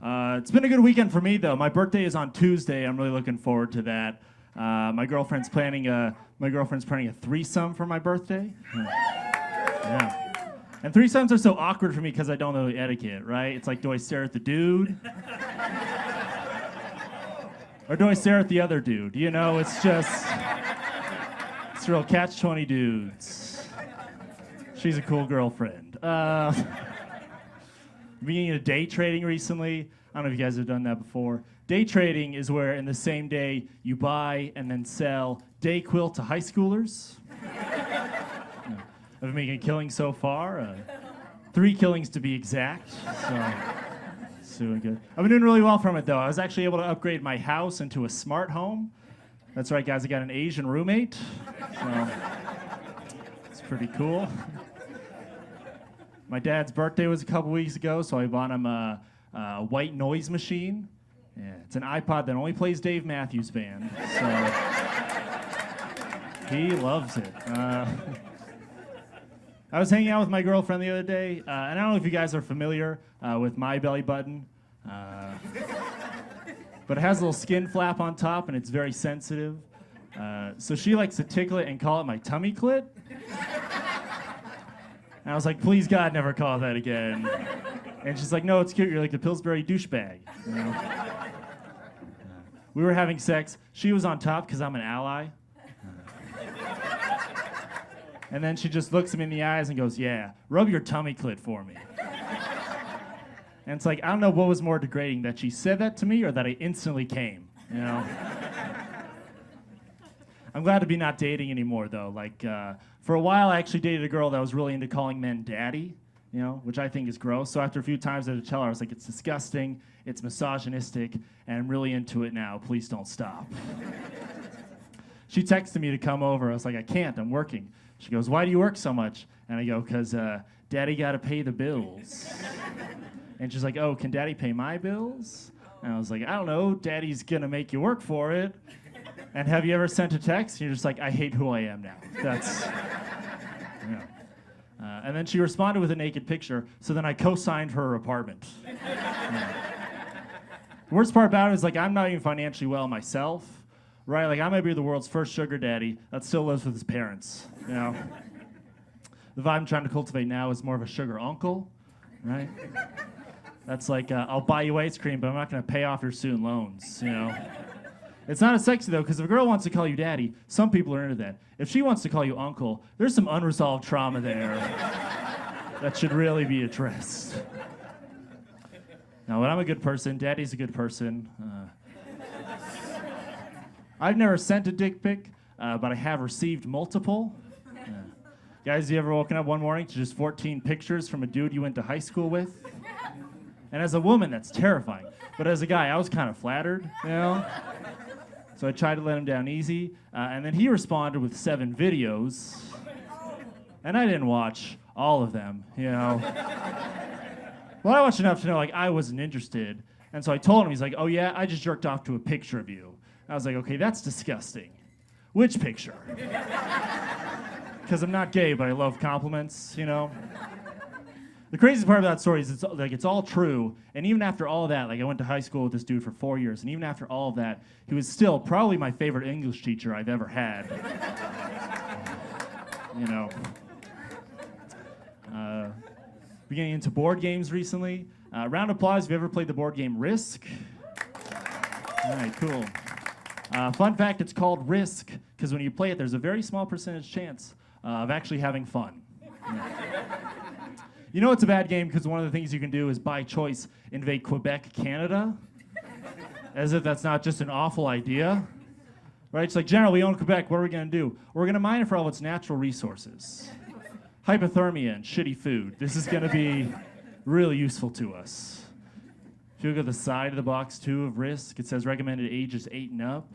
It's been a good weekend for me, though. My birthday is on Tuesday. I'm really looking forward to that. My girlfriend's planning a threesome for my birthday. Yeah. And threesomes are so awkward for me because I don't know the etiquette, right? It's like, do I stare at the dude? Or do I stare at the other dude? You know, it's real catch-20 dudes. She's a cool girlfriend. Being into day trading recently. I don't know if you guys have done that before. Day trading is where in the same day you buy and then sell Dayquil to high schoolers. I've been making a killing so far. 3 killings to be exact. So it's doing good. I've been doing really well from it though. I was actually able to upgrade my house into a smart home. That's right, guys. I got an Asian roommate. So it's pretty cool. My dad's birthday was a couple weeks ago, so I bought him a white noise machine. Yeah, it's an iPod that only plays Dave Matthews Band, so he loves it. I was hanging out with my girlfriend the other day, and I don't know if you guys are familiar with My Belly Button, but it has a little skin flap on top, and it's very sensitive. So she likes to tickle it and call it my tummy clit. And I was like, please, God, never call it that again. And she's like, no, it's cute. You're like the Pillsbury douchebag. You know? We were having sex. She was on top because I'm an ally. And then she just looks at me in the eyes and goes, yeah, rub your tummy clit for me. And it's like, I don't know what was more degrading, that she said that to me or that I instantly came, you know? I'm glad to be not dating anymore, though. Like, for a while, I actually dated a girl that was really into calling men daddy, you know, which I think is gross. So after a few times I had to tell her, I was like, it's disgusting, it's misogynistic, and I'm really into it now. Please don't stop. She texted me to come over. I was like, I can't, I'm working. She goes, why do you work so much? And I go, because daddy got to pay the bills. And she's like, oh, can daddy pay my bills? And I was like, I don't know, daddy's going to make you work for it. And have you ever sent a text? And you're just like, I hate who I am now. That's, yeah. And then she responded with a naked picture, so then I co-signed her apartment. Yeah. The worst part about it is, like, I'm not even financially well myself, right? Like, I might be the world's first sugar daddy that still lives with his parents, you know? The vibe I'm trying to cultivate now is more of a sugar uncle, right? That's like, I'll buy you ice cream, but I'm not going to pay off your student loans, you know? It's not as sexy, though, because if a girl wants to call you daddy, some people are into that. If she wants to call you uncle, there's some unresolved trauma there that should really be addressed. Now, when I'm a good person, daddy's a good person. I've never sent a dick pic, but I have received multiple. Guys, you ever woken up one morning to just 14 pictures from a dude you went to high school with? And as a woman, that's terrifying. But as a guy, I was kind of flattered, you know? So I tried to let him down easy, and then he responded with 7 videos, and I didn't watch all of them, you know. Well, I watched enough to know, like, I wasn't interested, and so I told him, he's like, oh yeah, I just jerked off to a picture of you. I was like, okay, that's disgusting. Which picture? Because I'm not gay, but I love compliments, you know. The crazy part about that story is it's all true, and even after all of that, like I went to high school with this dude for 4 years, and even after all of that, he was still probably my favorite English teacher I've ever had. You know. Getting into board games recently. Round of applause if you ever played the board game Risk. All right, cool. Fun fact, it's called Risk, because when you play it, there's a very small percentage chance of actually having fun. Yeah. You know it's a bad game because one of the things you can do is, by choice, invade Quebec, Canada. As if that's not just an awful idea. Right? It's like, General, we own Quebec, what are we going to do? We're going to mine it for all its natural resources. Hypothermia and shitty food. This is going to be really useful to us. If you look at the side of the box, too, of Risk, it says recommended ages 8 and up.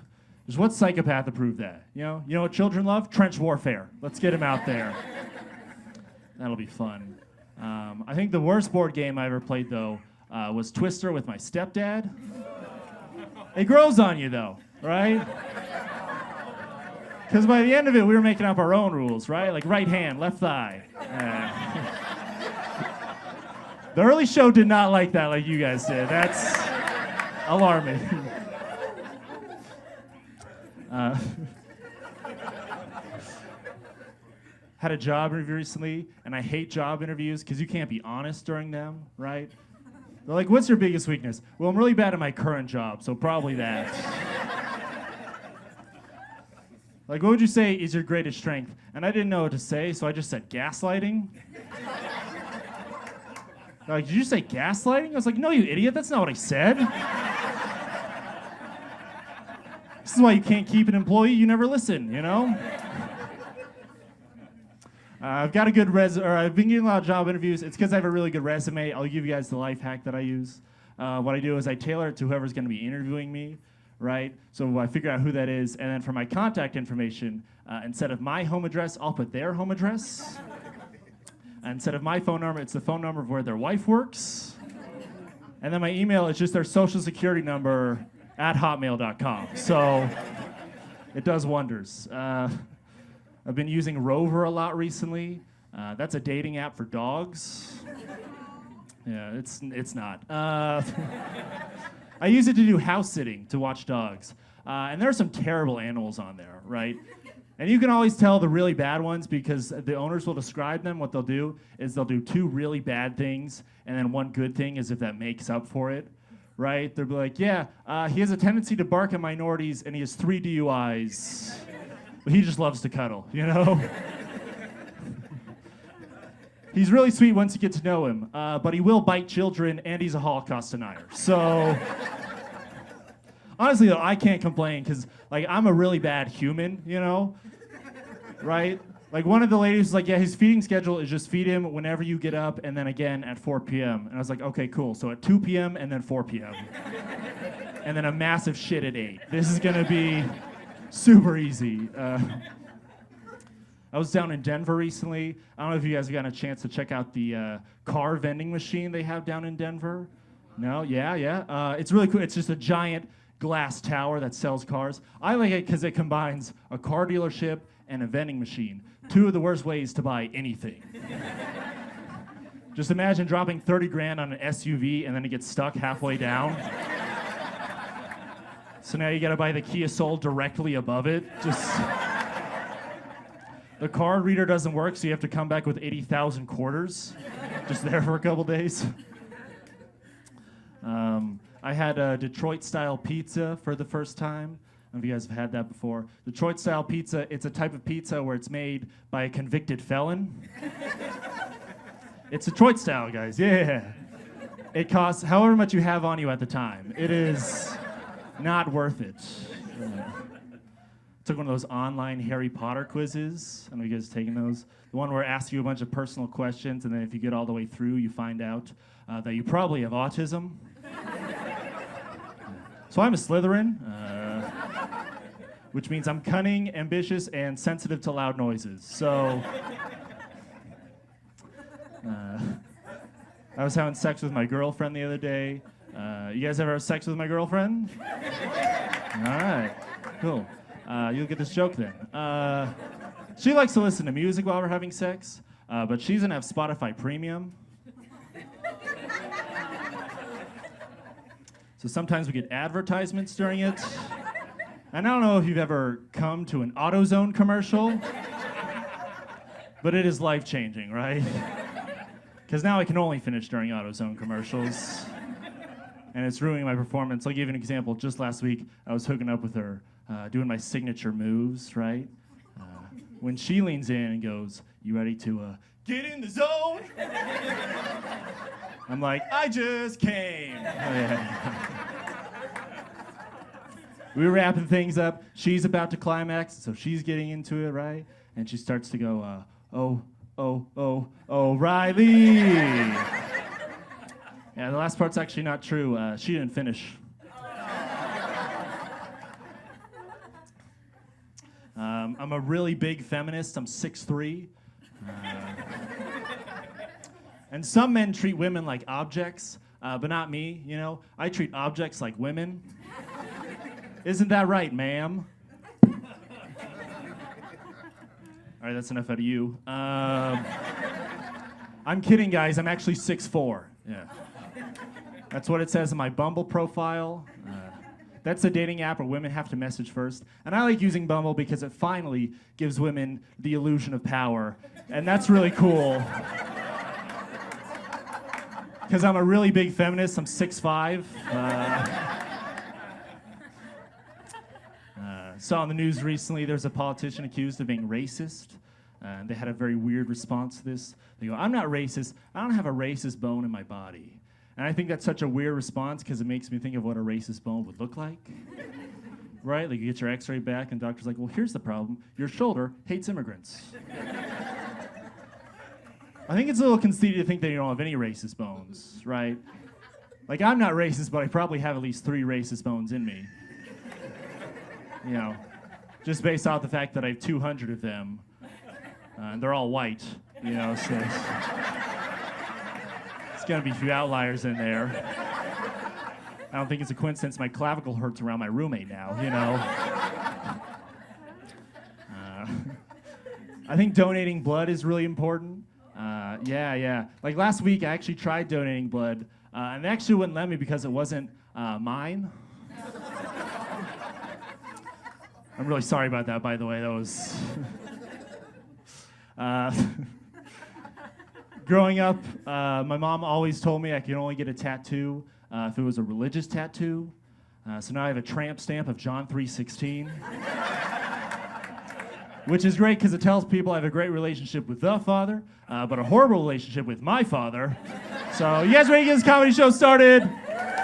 Just what psychopath approved that? You know what children love? Trench warfare. Let's get them out there. That'll be fun. I think the worst board game I ever played, though, was Twister with my stepdad. It grows on you, though, right? Because by the end of it, we were making up our own rules, right? Like right hand, left thigh. The early show did not like that like you guys did. That's alarming. Had a job interview recently, and I hate job interviews because you can't be honest during them, right? They're like, what's your biggest weakness? Well, I'm really bad at my current job, so probably that. Like, what would you say is your greatest strength? And I didn't know what to say, so I just said gaslighting. They're like, did you say gaslighting? I was like, no, you idiot, that's not what I said. This is why you can't keep an employee, you never listen, you know? I've got a good I've been getting a lot of job interviews. It's because I have a really good resume. I'll give you guys the life hack that I use. What I do is I tailor it to whoever's going to be interviewing me, right? So I figure out who that is, and then for my contact information, instead of my home address, I'll put their home address. Instead of my phone number, it's the phone number of where their wife works. And then my email is just their social security number at hotmail.com. So it does wonders. I've been using Rover a lot recently. That's a dating app for dogs. Yeah, it's not. I use it to do house sitting, to watch dogs. And there are some terrible animals on there, right? And you can always tell the really bad ones because the owners will describe them. What they'll do is they'll do 2 really bad things and then 1 good thing as if that makes up for it, right? They'll be like, yeah, he has a tendency to bark at minorities and he has 3 DUIs. But he just loves to cuddle, you know? He's really sweet once you get to know him, but he will bite children, and he's a Holocaust denier. So, honestly, though, I can't complain, because, like, I'm a really bad human, you know? Right? Like, one of the ladies was like, yeah, his feeding schedule is just feed him whenever you get up, and then again at 4 p.m. And I was like, okay, cool. So at 2 p.m. and then 4 p.m. And then a massive shit at 8. This is going to be super easy. I was down in Denver recently. I don't know if you guys have gotten a chance to check out the car vending machine they have down in Denver. No? Yeah. It's really cool. It's just a giant glass tower that sells cars. I like it because it combines a car dealership and a vending machine. 2 of the worst ways to buy anything. Just imagine dropping 30 grand on an SUV and then it gets stuck halfway down. So now you gotta buy the Kia Soul directly above it. The card reader doesn't work, so you have to come back with 80,000 quarters. Just there for a couple days. I had a Detroit-style pizza for the first time. I don't know if you guys have had that before. Detroit-style pizza, it's a type of pizza where it's made by a convicted felon. It's Detroit-style, guys, yeah. It costs however much you have on you at the time. It is not worth it. Took one of those online Harry Potter quizzes. I don't know if you guys have taken those. The one where it asks you a bunch of personal questions, and then if you get all the way through, you find out that you probably have autism. So I'm a Slytherin, which means I'm cunning, ambitious, and sensitive to loud noises. So I was having sex with my girlfriend the other day. You guys ever have sex with my girlfriend? All right, cool. You'll get this joke then. She likes to listen to music while we're having sex, but she doesn't have Spotify Premium. So sometimes we get advertisements during it. And I don't know if you've ever come to an AutoZone commercial, but it is life-changing, right? Because now I can only finish during AutoZone commercials. And it's ruining my performance. I'll give you an example. Just last week, I was hooking up with her, doing my signature moves, right? When she leans in and goes, "You ready to get in the zone?" I'm like, "I just came." Oh, yeah. We were wrapping things up. She's about to climax, so she's getting into it, right? And she starts to go, O'Reilly. Yeah, the last part's actually not true. She didn't finish. I'm a really big feminist. I'm 6'3". And some men treat women like objects, but not me, you know? I treat objects like women. Isn't that right, ma'am? All right, that's enough out of you. I'm kidding, guys. I'm actually 6'4". Yeah. That's what it says in my Bumble profile. That's a dating app where women have to message first. And I like using Bumble because it finally gives women the illusion of power. And that's really cool. Because I'm a really big feminist. I'm 6'5". Saw on the news recently there's a politician accused of being racist. They had a very weird response to this. They go, I'm not racist. I don't have a racist bone in my body. And I think that's such a weird response because it makes me think of what a racist bone would look like. Right? Like you get your x-ray back and the doctor's like, well, here's the problem. Your shoulder hates immigrants. I think it's a little conceited to think that you don't have any racist bones, right? Like I'm not racist, but I probably have at least 3 racist bones in me. You know, just based off the fact that I have 200 of them, and they're all white, you know, so it's gonna be a few outliers in there. I don't think it's a coincidence my clavicle hurts around my roommate now, you know. I think donating blood is really important. Yeah. Like last week, I actually tried donating blood, and they actually wouldn't let me because it wasn't mine. I'm really sorry about that, by the way. That was... Growing up, my mom always told me I could only get a tattoo if it was a religious tattoo. So now I have a tramp stamp of John 3:16. Which is great because it tells people I have a great relationship with the Father, but a horrible relationship with my father. So you guys ready to get this comedy show started?